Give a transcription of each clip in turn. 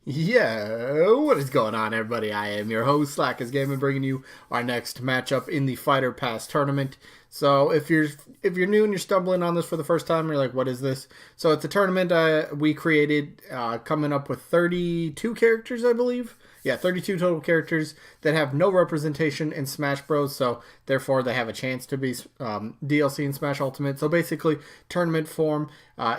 Yeah, what is going on, everybody? I am your host, Slackerz Gaming, bringing you our next matchup in the Fighter Pass tournament. So, if you're new and you're stumbling on this for the first time, you're like, "What is this?" So, it's a tournament we created, coming up with 32 characters, I believe. Yeah, 32 total characters that have no representation in Smash Bros. So, therefore, they have a chance to be DLC in Smash Ultimate. So, basically, tournament form.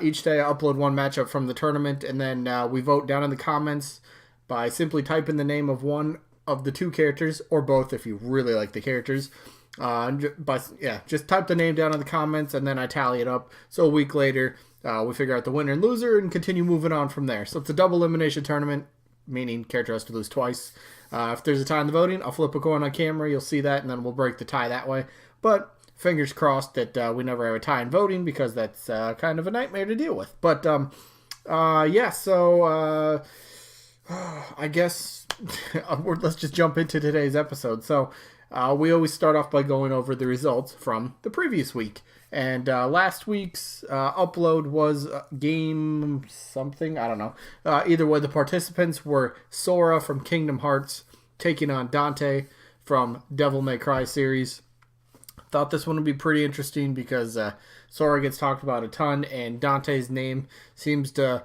Each day, I upload one matchup from the tournament, and then we vote down in the comments by simply typing the name of one of the two characters, or both if you really like the characters. Just type the name down in the comments, and then I tally it up. So a week later, we figure out the winner and loser, and continue moving on from there. So it's a double elimination tournament, meaning character has to lose twice. If there's a tie in the voting, I'll flip a coin on camera. You'll see that, and then we'll break the tie that way. But fingers crossed that we never have a tie in voting, because that's kind of a nightmare to deal with. But I guess let's just jump into today's episode. So we always start off by going over the results from the previous week. And last week's upload was game something, I don't know. Either way, the participants were Sora from Kingdom Hearts taking on Dante from Devil May Cry series. Thought this one would be pretty interesting because Sora gets talked about a ton, and Dante's name seems to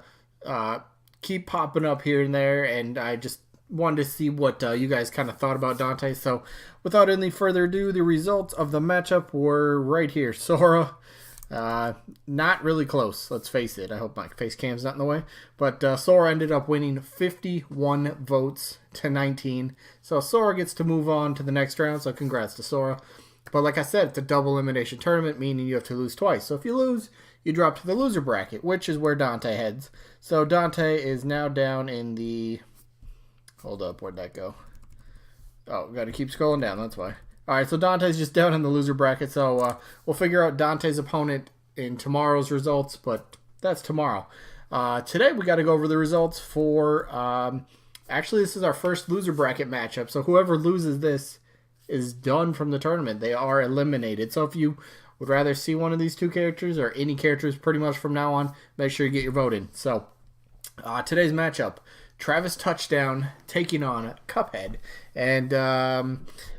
keep popping up here and there, and I just wanted to see what you guys kind of thought about Dante. So without any further ado, the results of the matchup were right here. Sora, not really close, let's face it. I hope my face cam's not in the way. But Sora ended up winning 51 votes to 19. So Sora gets to move on to the next round, so congrats to Sora. But like I said, it's a double elimination tournament, meaning you have to lose twice. So if you lose, you drop to the loser bracket, which is where Dante heads. So Dante is now down in the... Hold up, where'd that go? Oh, gotta keep scrolling down, that's why. Alright, so Dante's just down in the loser bracket, so we'll figure out Dante's opponent in tomorrow's results, but that's tomorrow. Today we gotta go over the results for... actually, this is our first loser bracket matchup, so whoever loses this is done from the tournament. They are eliminated. So if you would rather see one of these two characters, or any characters pretty much from now on, make sure you get your vote in. So today's matchup, Travis Touchdown taking on CupHead. And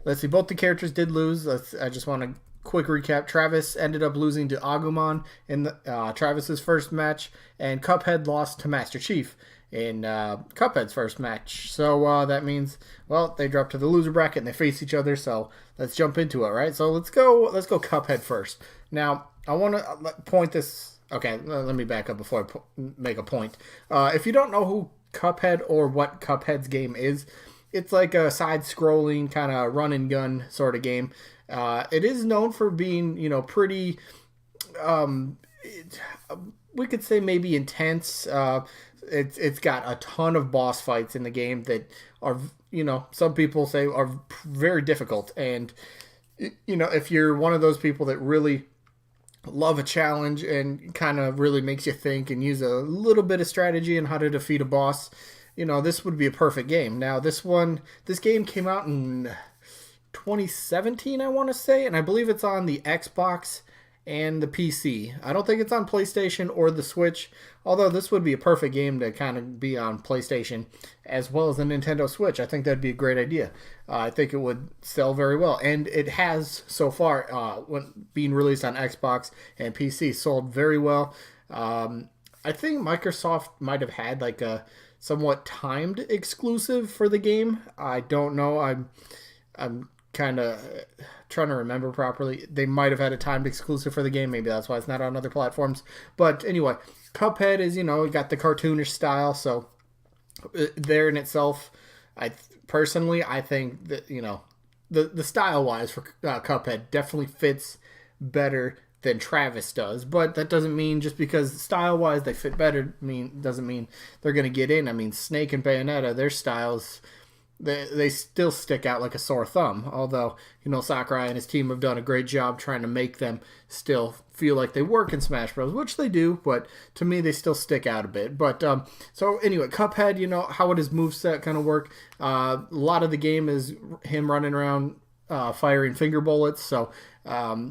let's see, both the characters did lose. I just want to quick recap. Travis ended up losing to Agumon in Travis's first match, and CupHead lost to Master Chief in CupHead's first match. So that means, well, they drop to the loser bracket and they face each other. So let's jump into it, right? So let's go CupHead first. Now, I want to point this... Okay, let me back up before I make a point. If you don't know who CupHead or what CupHead's game is, it's like a side-scrolling kind of run-and-gun sort of game. It is known for being, pretty... we could say maybe intense. It's got a ton of boss fights in the game that are, some people say are very difficult. And, if you're one of those people that really love a challenge and kind of really makes you think and use a little bit of strategy on how to defeat a boss, this would be a perfect game. Now, this game came out in 2017, I want to say, and I believe it's on the Xbox and the PC. I don't think it's on PlayStation or the Switch, although this would be a perfect game to kind of be on PlayStation as well as the Nintendo Switch. I think that'd be a great idea. I think it would sell very well, and it has so far, when being released on Xbox and PC, sold very well. I think Microsoft might have had like a somewhat timed exclusive for the game. I don't know. I'm kind of trying to remember properly. They might have had a timed exclusive for the game. Maybe that's why it's not on other platforms. But anyway, CupHead is, got the cartoonish style. So there in itself, I think that, the style-wise for CupHead definitely fits better than Travis does. But that doesn't mean just because style-wise they fit better doesn't mean they're going to get in. I mean, Snake and Bayonetta, their styles... They still stick out like a sore thumb. Although, Sakurai and his team have done a great job trying to make them still feel like they work in Smash Bros., which they do, but to me, they still stick out a bit. But, so anyway, CupHead, how would his moveset kind of work? A lot of the game is him running around firing finger bullets, so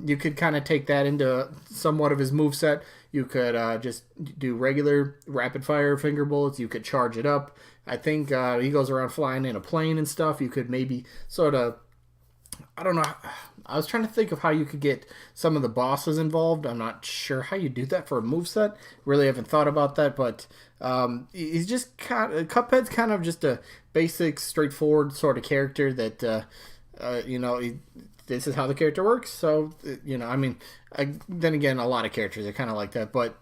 you could kind of take that into somewhat of his moveset. You could just do regular rapid fire finger bullets. You could charge it up. I think he goes around flying in a plane and stuff. You could maybe sort of, I don't know. I was trying to think of how you could get some of the bosses involved. I'm not sure how you do that for a moveset. Really haven't thought about that, but he's just Cuphead's kind of just a basic, straightforward sort of character that this is how the character works. So then again, a lot of characters are kind of like that, but.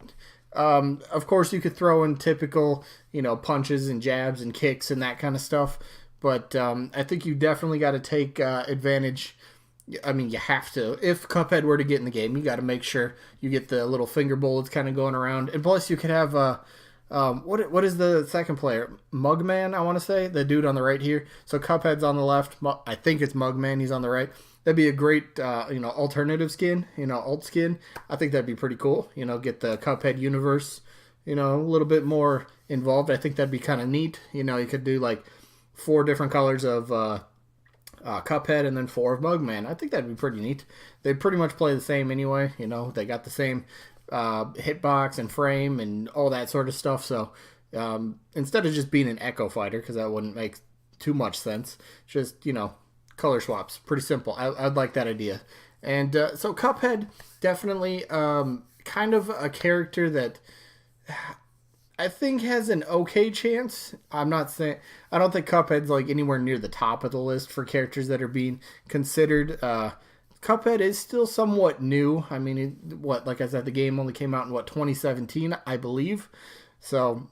Of course, you could throw in typical, punches and jabs and kicks and that kind of stuff. But I think you definitely got to take advantage. I mean, you have to. If Cuphead were to get in the game, you got to make sure you get the little finger bullets kind of going around. And plus, you could have what is the second player? Mugman, I want to say, the dude on the right here. So Cuphead's on the left. I think it's Mugman. He's on the right. That'd be a great, alternative skin, alt skin. I think that'd be pretty cool. Get the Cuphead universe, a little bit more involved. I think that'd be kind of neat. You could do like 4 different colors of Cuphead and then 4 of Mugman. I think that'd be pretty neat. They pretty much play the same anyway. They got the same hitbox and frame and all that sort of stuff. So instead of just being an Echo Fighter, because that wouldn't make too much sense, just, color swaps. Pretty simple. I'd like that idea. And so Cuphead, definitely kind of a character that I think has an okay chance. I don't think Cuphead's like anywhere near the top of the list for characters that are being considered. Cuphead is still somewhat new. I mean, like I said, the game only came out in 2017, I believe. So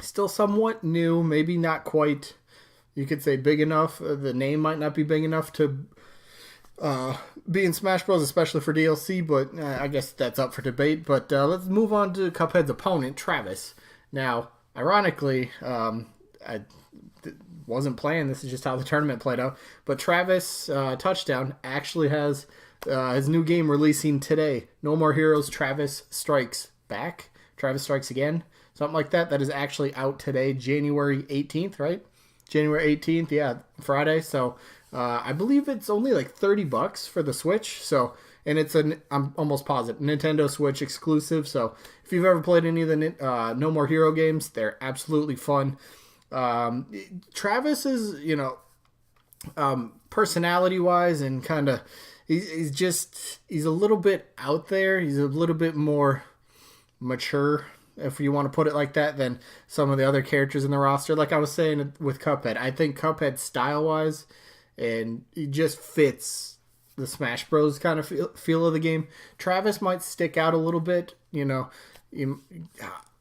still somewhat new, maybe not quite, you could say, big enough. The name might not be big enough to be in Smash Bros., especially for DLC, but I guess that's up for debate. But let's move on to Cuphead's opponent, Travis. Now, ironically, I wasn't playing. This is just how the tournament played out. But Travis Touchdown actually has his new game releasing today. No More Heroes, Travis Strikes Back. Travis Strikes Again. Something like that. That is actually out today, January 18th, right? January 18th, yeah, Friday. So I believe it's only like $30 for the Switch. So, and I'm almost positive, Nintendo Switch exclusive. So if you've ever played any of the No More Hero games, they're absolutely fun. Travis is, personality-wise and kind of, he's a little bit out there. He's a little bit more mature, if you want to put it like that, than some of the other characters in the roster. Like I was saying with Cuphead, I think Cuphead style-wise, and he just fits the Smash Bros. Kind of feel of the game. Travis might stick out a little bit,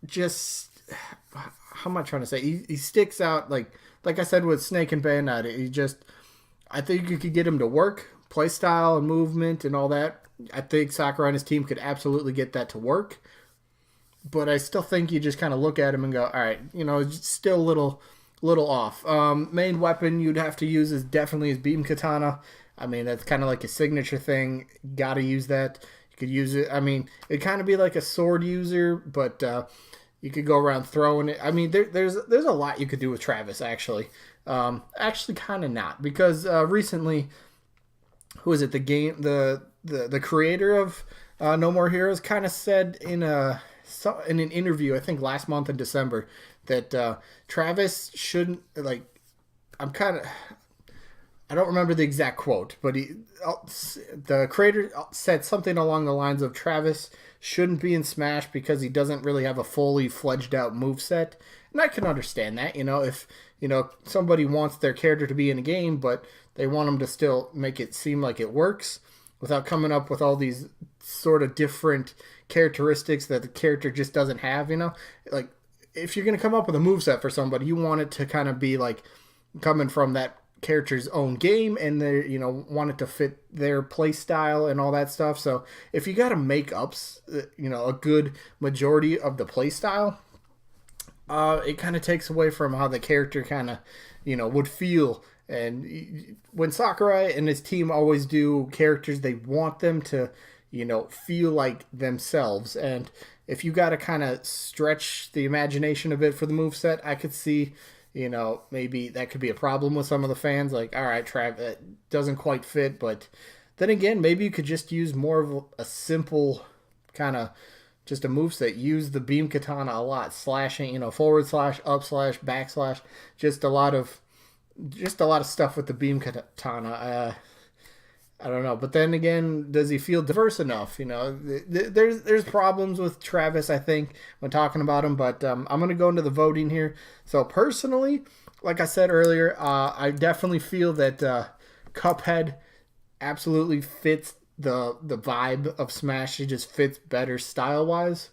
just, how am I trying to say? He sticks out, like I said with Snake and Bayonetta. I think you could get him to work, play style and movement and all that. I think Sakurai and his team could absolutely get that to work. But I still think you just kind of look at him and go, all right, it's still a little off. Main weapon you'd have to use is definitely his beam katana. I mean, that's kind of like a signature thing. Got to use that. You could use it. I mean, it'd kind of be like a sword user, but you could go around throwing it. I mean, there's a lot you could do with Travis, actually. Actually, kind of not, because recently, who is it? The creator of No More Heroes kind of said in an interview, I think last month in December, that Travis shouldn't, like, I don't remember the exact quote, but the creator said something along the lines of Travis shouldn't be in Smash because he doesn't really have a fully fledged out moveset. And I can understand that, if, somebody wants their character to be in a game, but they want them to still make it seem like it works without coming up with all these sort of different characteristics that the character just doesn't have, Like, if you're going to come up with a moveset for somebody, you want it to kind of be like coming from that character's own game, and they want it to fit their play style and all that stuff. So if you got to make up a good majority of the play style, it kind of takes away from how the character kind of would feel. And when Sakurai and his team always do characters, they want them to feel like themselves. And if you got to kind of stretch the imagination a bit for the moveset, I could see maybe that could be a problem with some of the fans. Like, all right, Trav, it doesn't quite fit. But then again, maybe you could just use more of a simple kind of just a moveset. Use the beam katana a lot, slashing, forward slash, up slash, back slash, just a lot of stuff with the beam katana. I don't know, but then again, does he feel diverse enough? There's problems with Travis, I think, when talking about him, but I'm going to go into the voting here. So personally, like I said earlier, I definitely feel that CupHead absolutely fits the vibe of Smash. He just fits better style-wise.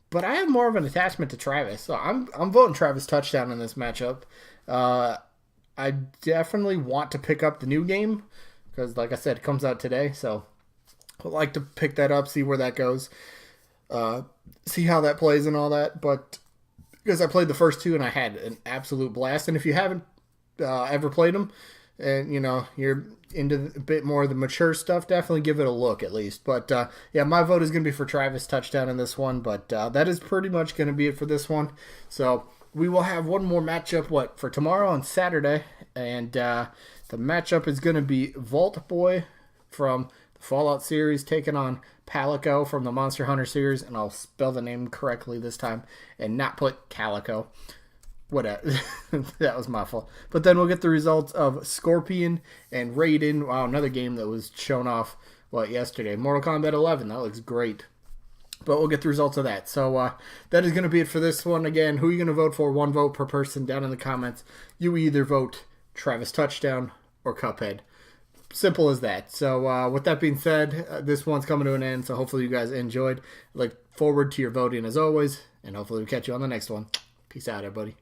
But I have more of an attachment to Travis, so I'm voting Travis touchdown in this matchup. I definitely want to pick up the new game, because, like I said, it comes out today, so I'd like to pick that up, see where that goes, see how that plays and all that. But because I played the first two and I had an absolute blast, and if you haven't ever played them, and you're into a bit more of the mature stuff, definitely give it a look at least. But yeah, my vote is going to be for Travis touchdown in this one. But that is pretty much going to be it for this one. So we will have one more matchup for tomorrow on Saturday, and the matchup is going to be Vault Boy from the Fallout series taking on Palico from the Monster Hunter series, and I'll spell the name correctly this time and not put Calico. Whatever. That was my fault. But then we'll get the results of Scorpion and Raiden. Wow, another game that was shown off, yesterday. Mortal Kombat 11. That looks great. But we'll get the results of that. So that is going to be it for this one. Again, who are you going to vote for? One vote per person down in the comments. You either vote Travis touchdown or CupHead. Simple as that. So with that being said, this one's coming to an end. So hopefully you guys enjoyed. Look forward to your voting as always. And hopefully we'll catch you on the next one. Peace out, everybody.